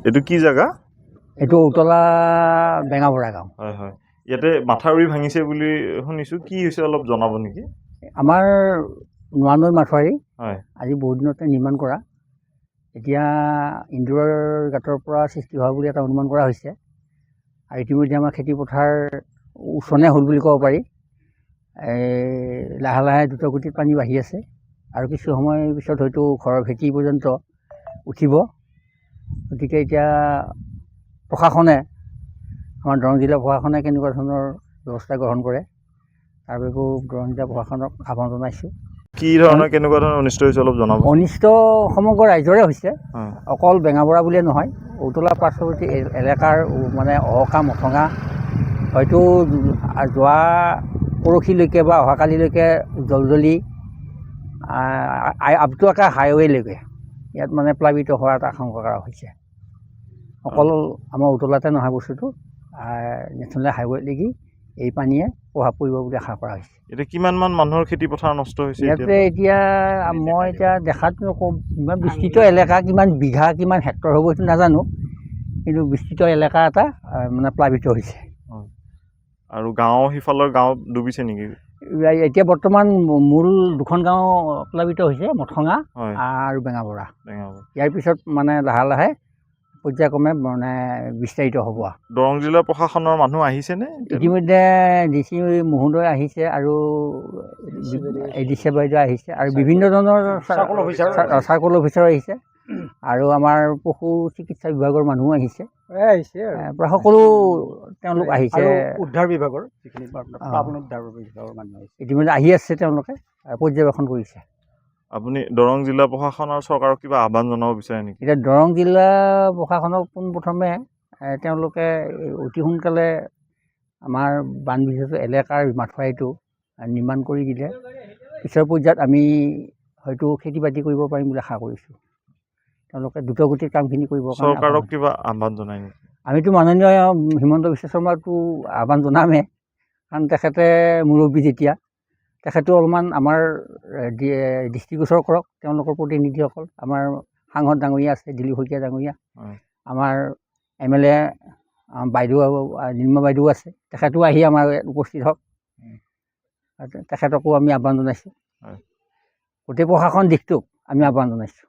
এইটো কি জায়গা? এইটো উতলা বেঙাবৰা গাঁও। হয় হয়, ইয়াতে মাথাউৰি ভাঙিছে বুলি শুনিছোঁ, কি হৈছে অলপ জনাব নেকি? আমাৰ নোৱানৈ মাথাউৰি হয় আজি বহুত দিনতে নিৰ্মাণ কৰা। এতিয়া ইন্দোৰৰ গাঁতৰ পৰা সৃষ্টি হোৱা বুলি এটা অনুমান কৰা হৈছে। আৰু ইতিমধ্যে আমাৰ খেতিপথাৰ উচনে হ'ল বুলি ক'ব পাৰি। লাহে লাহে দ্ৰুতগতিত পানী বাঢ়ি আছে আৰু কিছু সময় পিছত হয়তো ঘৰৰ ভেটি পৰ্যন্ত উঠিব। গতিকে এতিয়া প্ৰশাসনে, আমাৰ দৰং জিলা প্ৰশাসনে কেনেকুৱা ধৰণৰ ব্যৱস্থা গ্ৰহণ কৰে তাৰ বাবেও দৰং জিলা প্ৰশাসনক আহ্বান জনাইছোঁ। কি ধৰণৰ কেনেকুৱা ধৰণৰ অনিষ্ট হৈছে অলপ জনাব। অনিষ্ট সমগ্ৰ ৰাইজৰে হৈছে, অকল বেঙাবৰা বুলিয়ে নহয়, উতলা পাৰ্শ্বৱৰ্তী এলেকাৰ মানে অহকা মঠঙা হয়তো যোৱা পৰহিলৈকে বা অহাকালিলৈকে জলজলি আপটুৱাকা হাইৱেলৈকে ইয়াত মানে প্লাৱিত হোৱাৰ এটা আশংকা কৰা হৈছে। অকল আমাৰ উতলাতে নহয় বস্তুটো, নেশ্যনেল হাইৱেলৈকে এই পানীয়ে প্ৰভাৱ পৰিব বুলি আশা কৰা হৈছে। এতিয়া কিমানমান মানুহৰ খেতি পথাৰ নষ্ট হৈছে? ইয়াতে এতিয়া মই দেখাত ইমান বিস্তৃত এলেকা, কিমান বিঘা কিমান হেক্টৰ হ'ব সেইটো নাজানো, কিন্তু বিস্তৃত এলেকা এটা মানে প্লাৱিত হৈছে। আৰু গাঁও, সিফালৰ গাঁও ডুবিছে নেকি? এতিয়া বৰ্তমান মূল দুখন গাঁও প্লাৱিত হৈছে, মঠঙা আৰু বেঙাবৰা। ইয়াৰ পিছত মানে লাহে লাহে পৰ্যায়ক্ৰমে মানে বিস্তাৰিত হ'ব। দৰং জিলা প্ৰশাসনৰ মানুহ আহিছেনে? ইতিমধ্যে DC মহোদয় আহিছে আৰু ADC বাইদেউ আহিছে আৰু বিভিন্ন ধৰণৰ চাৰ্কল অফিচাৰ আহিছে আৰু আমাৰ পশু চিকিৎসা বিভাগৰ মানুহো আহিছে। প্ৰায় সকলো তেওঁলোক আহিছে। উদ্ধাৰ বিভাগৰ যিখিনি উদ্ধাৰ বিভাগৰ মানুহ আহিছে, ইতিমধ্যে আহি আছে, তেওঁলোকে পৰ্যবেক্ষণ কৰিছে। আপুনি দৰং জিলা প্ৰশাসন আৰু চৰকাৰক কিবা আহ্বান জনাব বিচাৰে নেকি? এতিয়া দৰং জিলা প্ৰশাসনক পোনপ্ৰথমে তেওঁলোকে অতি সোনকালে আমাৰ বানবিঘিত এলেকাৰ মাথাউৰিটো নিৰ্মাণ কৰি দিলে পিছৰ পৰ্যায়ত আমি হয়তো খেতি বাতি কৰিব পাৰিম বুলি আশা কৰিছোঁ। তেওঁলোকে দ্ৰুতগতিৰ কামখিনি কৰিব। চৰকাৰক কিবা আহ্বান জনায় নেকি? আমিতো মাননীয় হিমন্ত বিশ্ব শৰ্মাকতো আহ্বান জনামেই, কাৰণ তেখেতে মুৰব্বী যেতিয়া, তেখেতেও অলপমান আমাৰ দৃষ্টিগোচৰ কৰক। তেওঁলোকৰ প্ৰতিনিধিসকল, আমাৰ সাংসদ ডাঙৰীয়া আছে, দিলীপ শইকীয়া ডাঙৰীয়া, আমাৰ MLA বাইদেউ নিৰ্মা বাইদেউ আছে, তেখেতো আহি আমাৰ উপস্থিত হওক। তেখেতকো আমি আহ্বান জনাইছোঁ, গোটেই প্ৰশাসন দিশটোক আমি আহ্বান জনাইছোঁ।